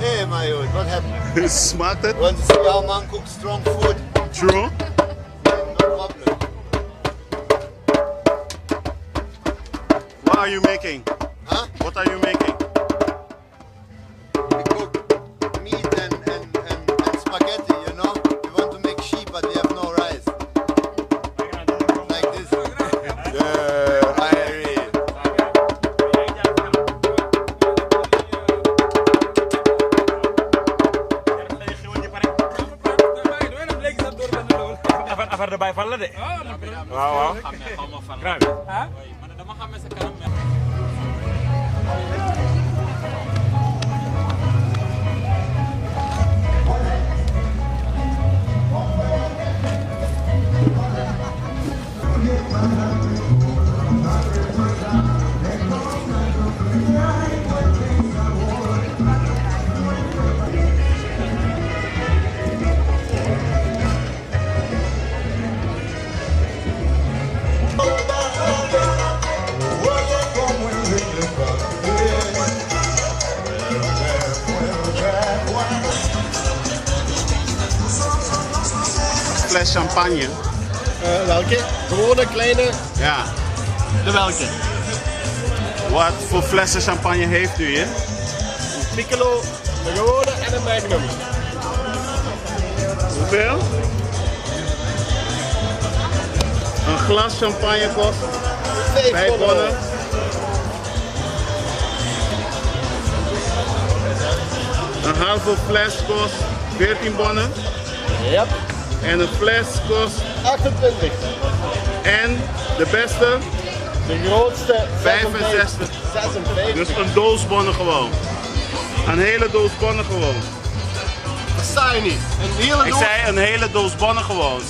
Hey, my dude, what happened? Smaakt het? Want to see how man cooks strong food? True. No problem. What are you making? Huh? What are you making? We cook meat and spaghetti, you know? We want to make sheep, but we have no rice. Like this. Yeah, I agree. Even erbij vallen deh. Wow. Keren. Hah? Fles champagne. Welke? Gewone, kleine? Ja. De welke? Wat voor flessen champagne heeft u hier? Een piccolo, een gewone en een magnum. Hoeveel? Een glas champagne kost 5 bonnen. Een halve fles kost 14 bonnen. Ja. En een fles kost 28. en de beste De grootste 65. 56. Dus een doos bonnen gewoon. Een hele doos bonnen gewoon. Dat sta je niet. Een hele Ik zei een hele doos bonnen gewoon.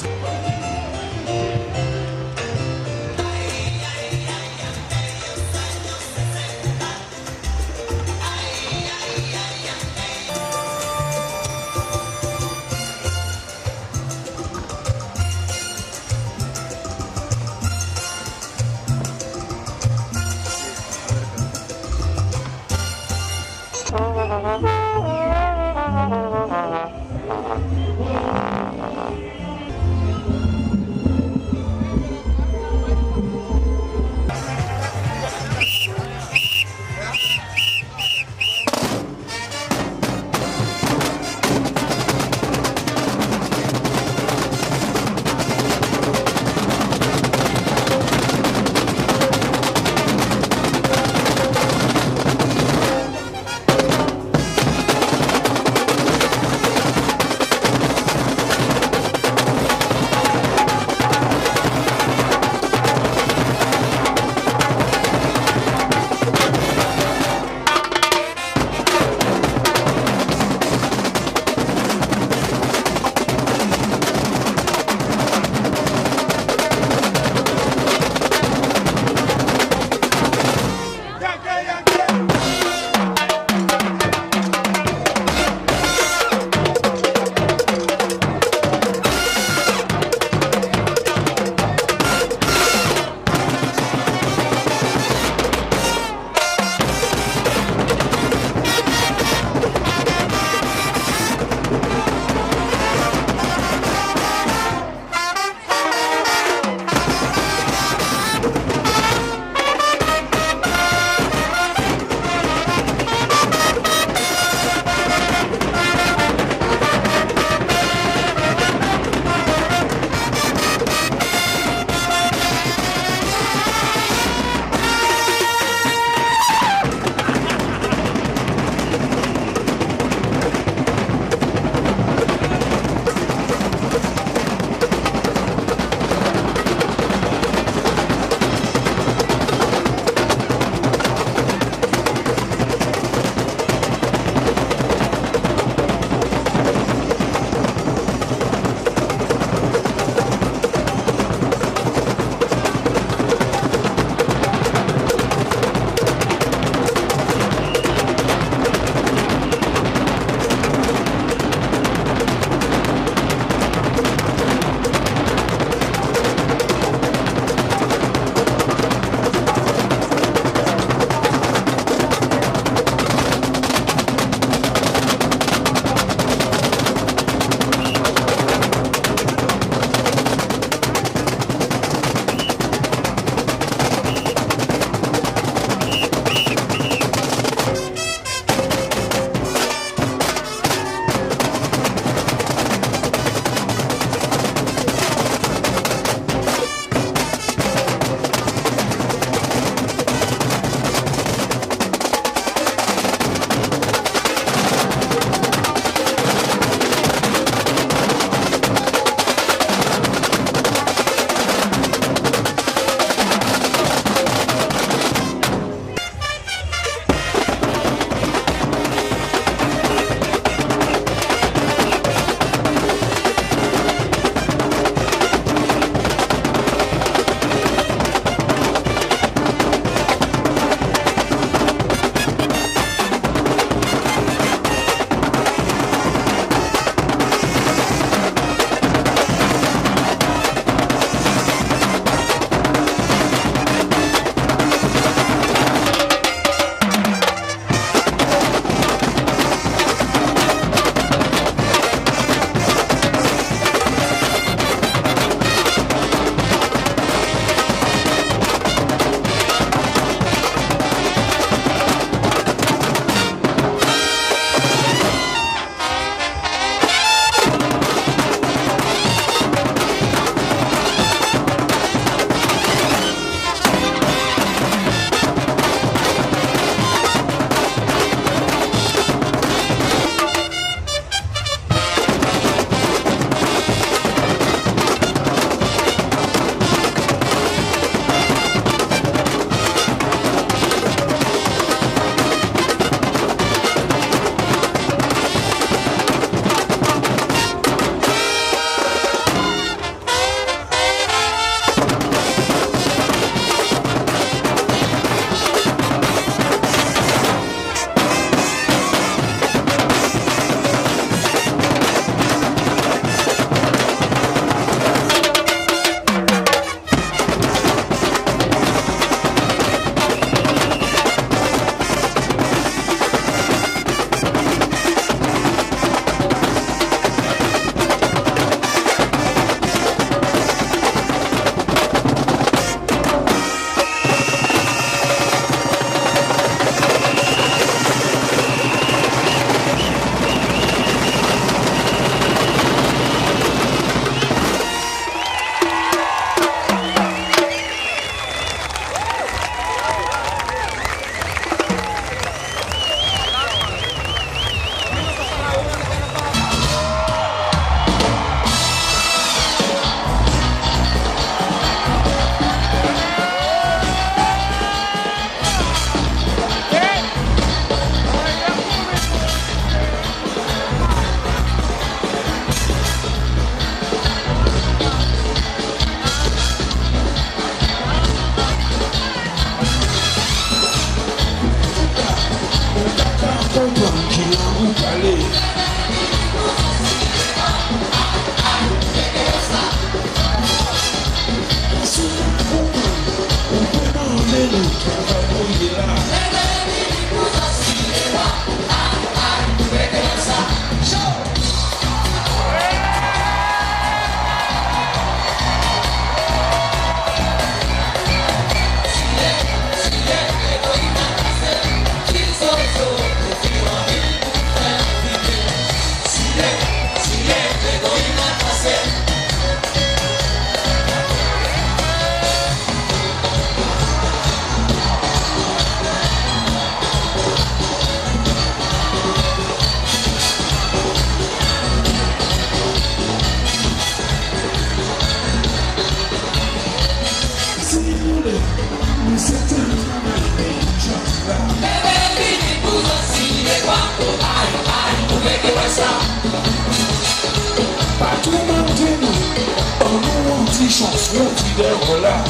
chance, não te der rolar.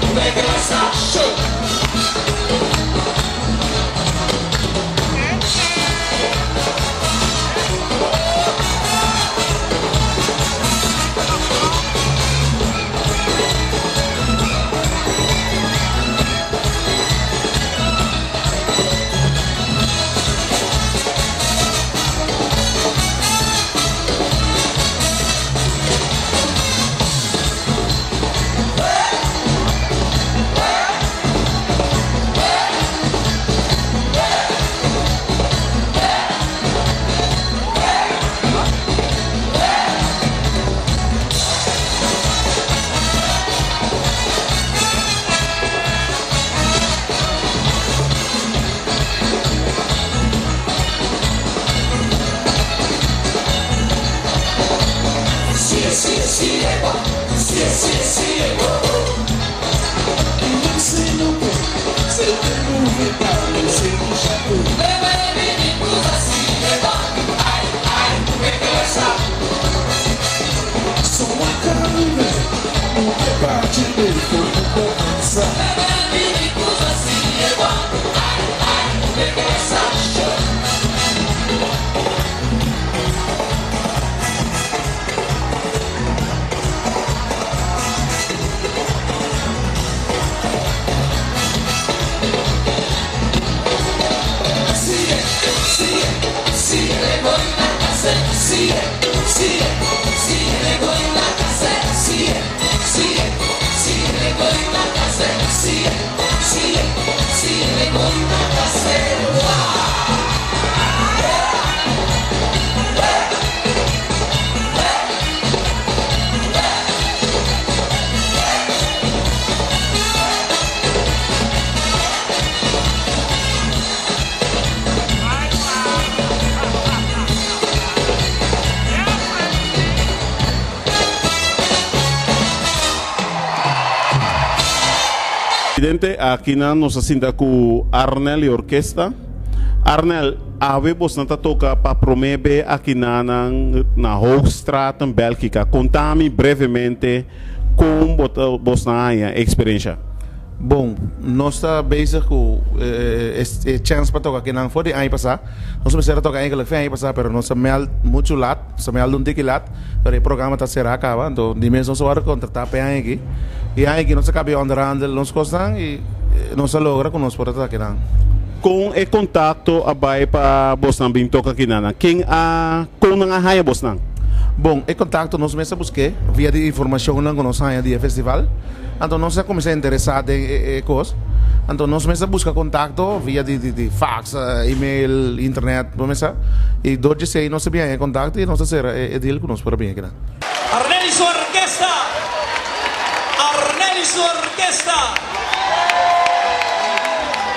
Como é que vai estar? Show! Aqui na nossa cinta com Arnel e orquestra. Arnel, a vez nós toca para promover aqui na Hoogstraat em Bélgica. Conta-me brevemente como você a experiência. Bom, nós estamos bezig com chance para tocar aqui na foi de ano passado. Nós começamos a tocar eigenlijk ano passado, mas nós estamos muito late, estamos um dia late, para o programa está ser acaba, então de mês nós vamos contratar para ano aqui. E ano aqui nós acabamos de andar nós costan e nós logra com nós por estar aqui na. Com o contato abai para você também tocar aqui na. Quem a com na raia você? Bom, o contato nós começamos a buscar via de informação na nós raia de festival. Então nós começamos a interessar em coisas. Então nós começamos a buscar contato via de fax, e-mail, internet, começa. E dois sei nós sabíamos contato e nós ser deal com nós para bem aqui. Arnel e sua orquestra. Arnel e sua orquestra.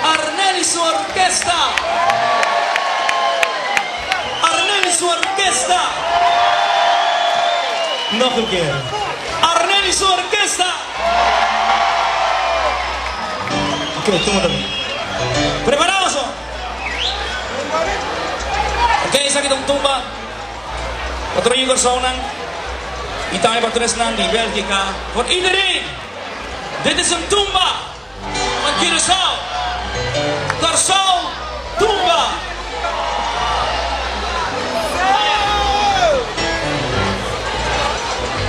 Arnel e sua orquestra. Arnel e sua orquestra. Nog een keer. Arnel e sua orquestra. Oké, toma também. Preparados? Oké, sa kitong tumba. Patroon yung Garsonan. Itang ipatres na di Belgica. Voor iedereen. Dit is een tumba. Van Curaçao. Curaçao tumba.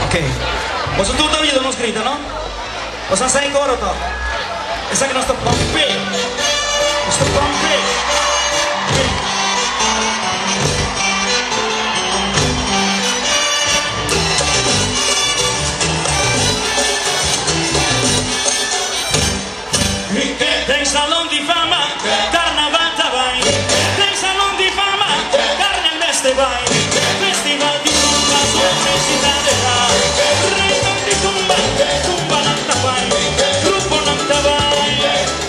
Oké. Was het tumba jullie ons grita, no? Was aan zijn coro toch? Esa que no está pompe. Está pompe. Tem salão de fama, carnaval vai. Tem salão de fama, carnaval deste vai. Festival de tumba, sua felicidade lá. Reino de tumba, tumba não tá vai. Grupo não tá vai.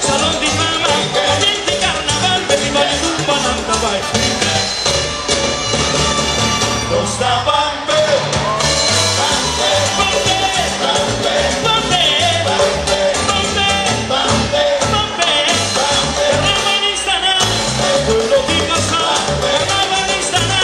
Salão de fama, gente carnaval, festival de tumba não tá vai. Costa Bambe, Bambe, Bambe, Bambe, Bambe, Bambe, Bambe, Bambe, Ramanistana, quello di Costa, Ramanistana,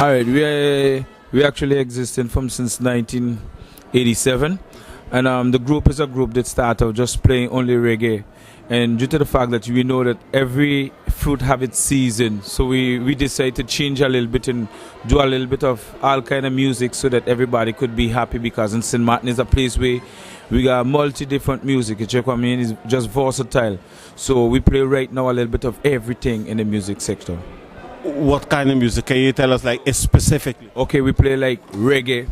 Alright, we actually existing from since 1987, and the group is a group that started out just playing only reggae. And due to the fact that we know that every fruit have its season, so we decided to change a little bit and do a little bit of all kind of music so that everybody could be happy, because in St. Martin is a place where we got multi-different music. You check what I mean? It's just versatile. So we play right now a little bit of everything in the music sector. What kind of music? Can you tell us, like, specifically? Okay, we play like reggae,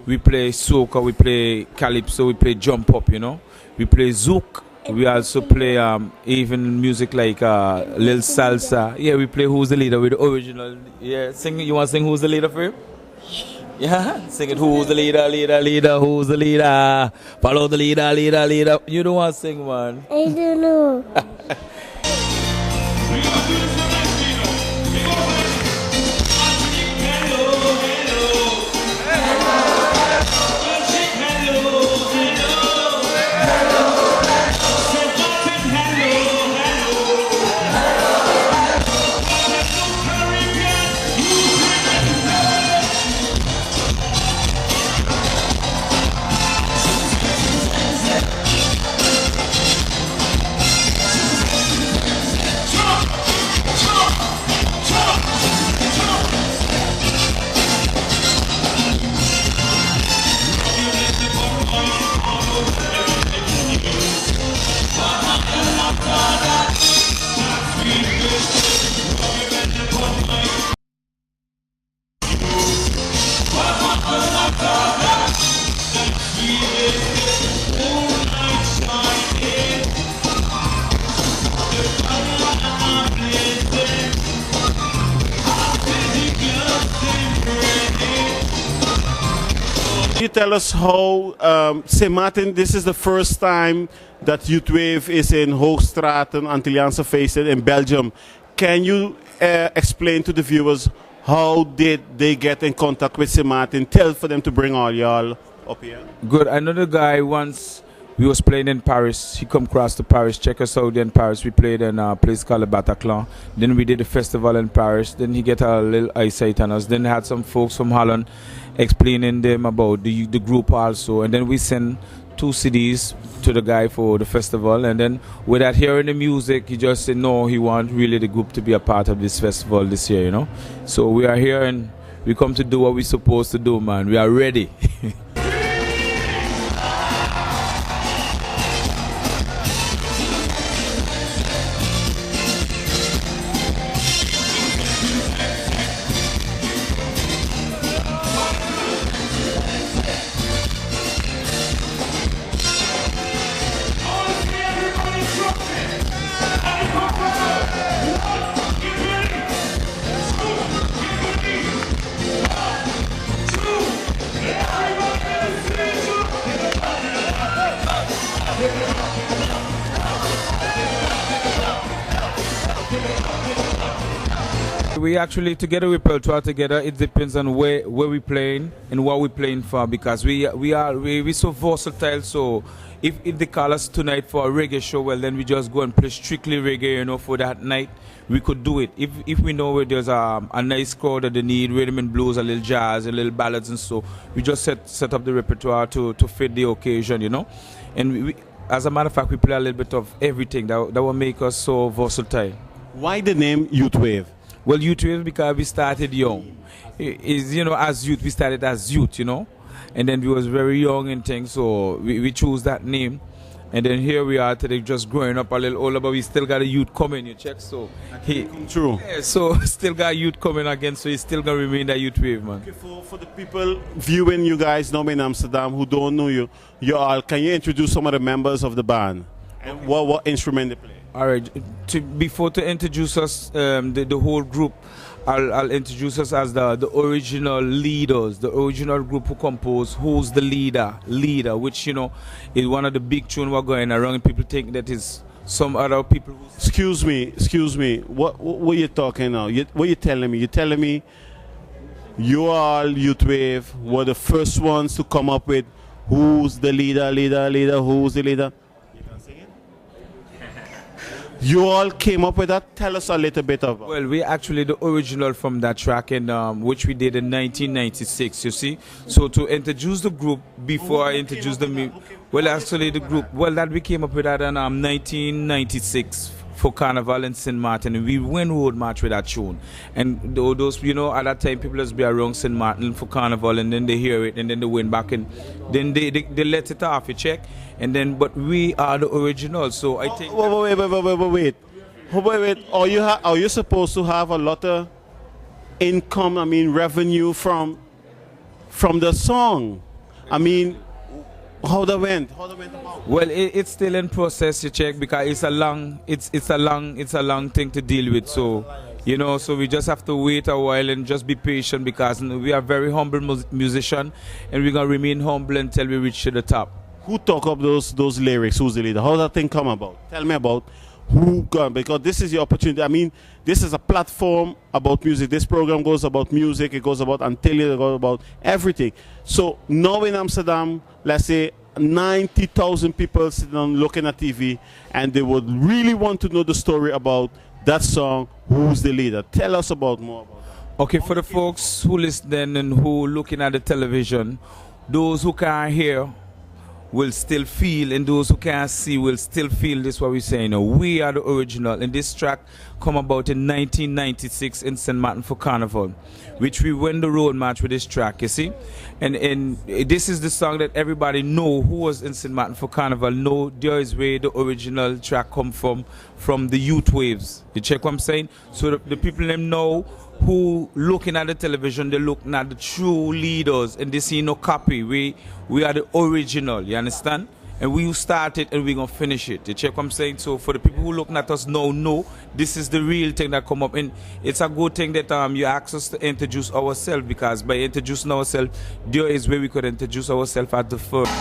We play soca, we play calypso, we play jump up, you know. We play zouk. We also play even music like Lil Salsa. Yeah, we play Who's the Leader with the original. Yeah, sing. You want to sing Who's the Leader for him? Yeah, sing it. Who's the leader, leader, leader? Who's the leader? Follow the leader, leader, leader. You don't want to sing, man. I don't know. Can you tell us how, St. Martin, this is the first time that Youthwave is in Hoogstraten, Antilliaansefeesten in Belgium. Can you explain to the viewers how did they get in contact with St. Martin? Tell for them to bring all y'all up here. Good. I know the guy once we was playing in Paris. He come across to Paris, check us out in Paris. We played in a place called the Bataclan. Then we did a festival in Paris. Then he get a little eyesight on us. Then had some folks from Holland explaining them about the group also. And then we sent 2 CDs to the guy for the festival. And then without hearing the music, he just said no, he want really the group to be a part of this festival this year, you know. So we are here and we come to do what we're supposed to do, man. We are ready. We actually together repertoire together. It depends on where we playing and what we playing for, because we so versatile. So if they call us tonight for a reggae show, well then we just go and play strictly reggae, you know, for that night. We could do it if we know where there's a nice crowd that they need rhythm and blues, a little jazz, a little ballads, and so we just set up the repertoire to fit the occasion, you know. And we, as a matter of fact, we play a little bit of everything that will make us so versatile. Why the name Youthwave? Well, Youthwave because we started young. Is, you know, as youth, we started as youth, you know, and then we was very young and things, so we chose that name. And then here we are today, just growing up a little older, but we still got a youth coming, you check, so true. Yeah, so still got youth coming again, so he's still gonna remain that Youthwave, man. Okay, for the people viewing you guys now in Amsterdam who don't know you all, can you introduce some of the members of the band and okay, what instrument they play? All right. Before to introduce us, the whole group, I'll introduce us as the original leaders, the original group who compose Who's the Leader, which, you know, is one of the big tunes we're going around, and people think that is some other people. Excuse me. What are you talking now? What are you telling me? You're telling me you all Youthwave were the first ones to come up with Who's the Leader, who's the leader? You all came up with that? Tell us a little bit about it. Well, we actually the original from that track, and which we did in 1996, you see. So to introduce the group, before I introduce the well, actually the group, well, that we came up with that in 1996 for Carnival in St. Martin, and we went road march with that tune. And those, you know, at that time people just be around St. Martin for Carnival, and then they hear it, and then they went back, and then they let it off, you check. And then, but we are the original, so I think. Wait. Are you supposed to have a lot of income? I mean, revenue from the song? I mean, how that went? How that went about? Well, it's still in process, you check, because it's a long thing to deal with. So, you know, so we just have to wait a while and just be patient, because we are very humble musician, and we're gonna remain humble until we reach to the top. Who talk up those lyrics? Who's the leader? How that thing come about? Tell me about who gone, because this is your opportunity. I mean, this is a platform about music. This program goes about music. It goes about Antillia. It goes about everything. So now in Amsterdam, let's say 90,000 people sitting on looking at TV, and they would really want to know the story about that song. Who's the leader? Tell us more about that. Okay, for the folks who listening and who looking at the television, those who can't hear will still feel, and those who can't see will still feel this what we're saying. We are the original, and this track come about in 1996 in St. Martin for Carnival, which we won the road march with this track, you see. And this is the song that everybody know who was in St. Martin for Carnival, know there is where the original track come from the youth waves. You check what I'm saying? So the people them know who looking at the television, they looking at the true leaders, and they see no copy. We are the original, you understand? And we start it and we're going to finish it. You check what I'm saying? So for the people who looking at us now, know this is the real thing that come up. And it's a good thing that you ask us to introduce ourselves, because by introducing ourselves, there is where we could introduce ourselves at the first.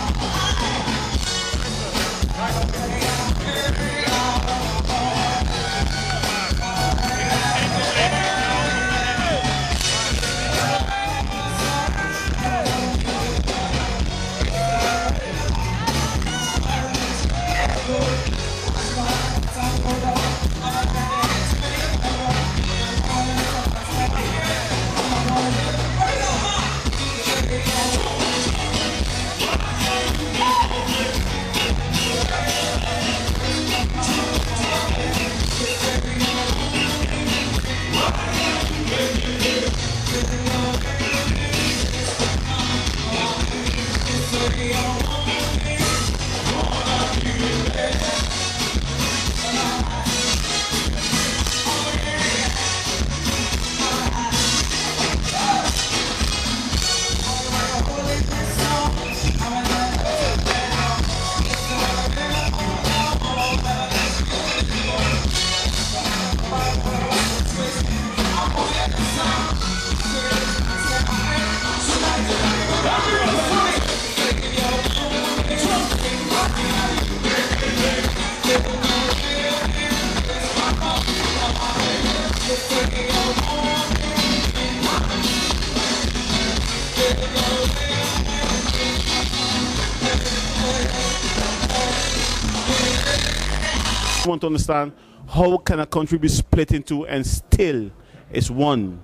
I want to understand, how can a country be split into and still is one?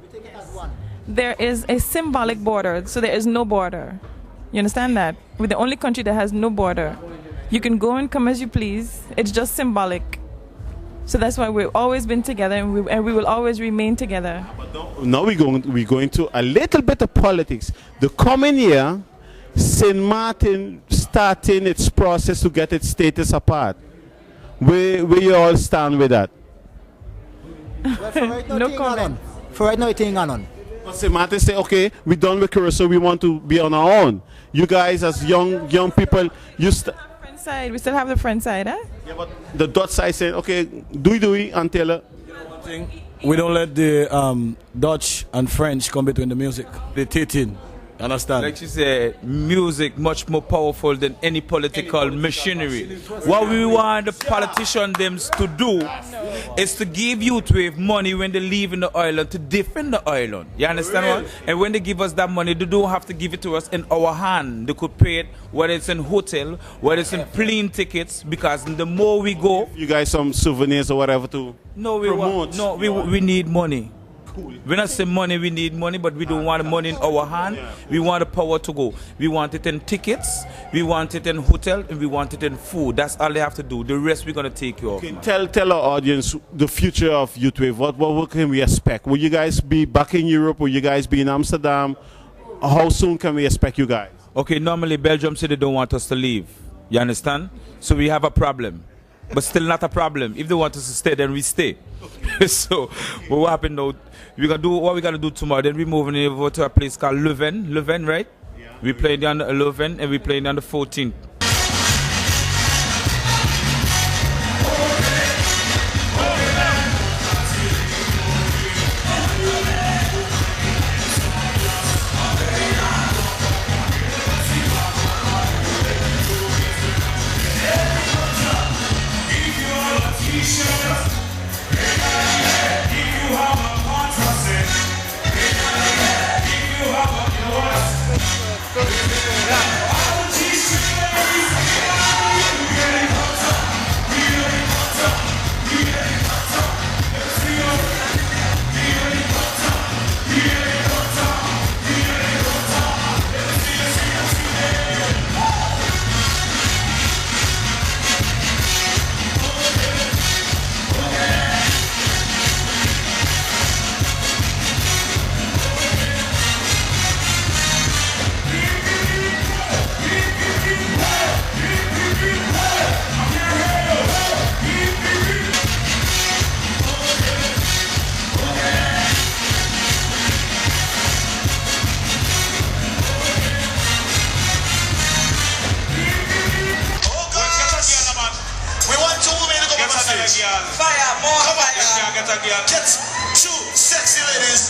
There is a symbolic border, so there is no border. You understand that? We're the only country that has no border. You can go and come as you please. It's just symbolic. So that's why we've always been together, and we will always remain together. Now we're going to a little bit of politics. The coming year, St. Martin starting its process to get its status apart. Where you all stand with that? Well, for right now, no comment. For right now, it's on. But St. Martin say, okay, we're done with Curacao, we want to be on our own. You guys as young people, we still have the front side, eh? Yeah, but the dot side saying, okay, do until one thing, we don't let the Dutch and French come between the music. They take in. Understand? Like she said, music much more powerful than any political machinery. What we want the politicians them to do is to give youth wave money when they leave in the island to defend the island. You understand what? And when they give us that money, they don't have to give it to us in our hand. They could pay it, whether it's in hotel, whether it's in plane tickets, because the more we go, you guys some souvenirs or whatever to promote. We need money. When I say money, we need money, but we don't want the money in our hand. We want the power to go. We want it in tickets, we want it in hotel, and we want it in food. That's all they have to do. The rest we're going to take care of. Okay, tell our audience the future of Youth Wave. What can we expect? Will you guys be back in Europe? Will you guys be in Amsterdam? How soon can we expect you guys? Okay, normally Belgium said they don't want us to leave. You understand? So we have a problem. But still not a problem. If they want us to stay, then we stay. So, but what happened now? We're gonna do what we're gonna do tomorrow. Then we're moving over to a place called Leuven, right? Yeah. We played on the 11th and we played on the 14th. Fire, more fire. Get two sexy ladies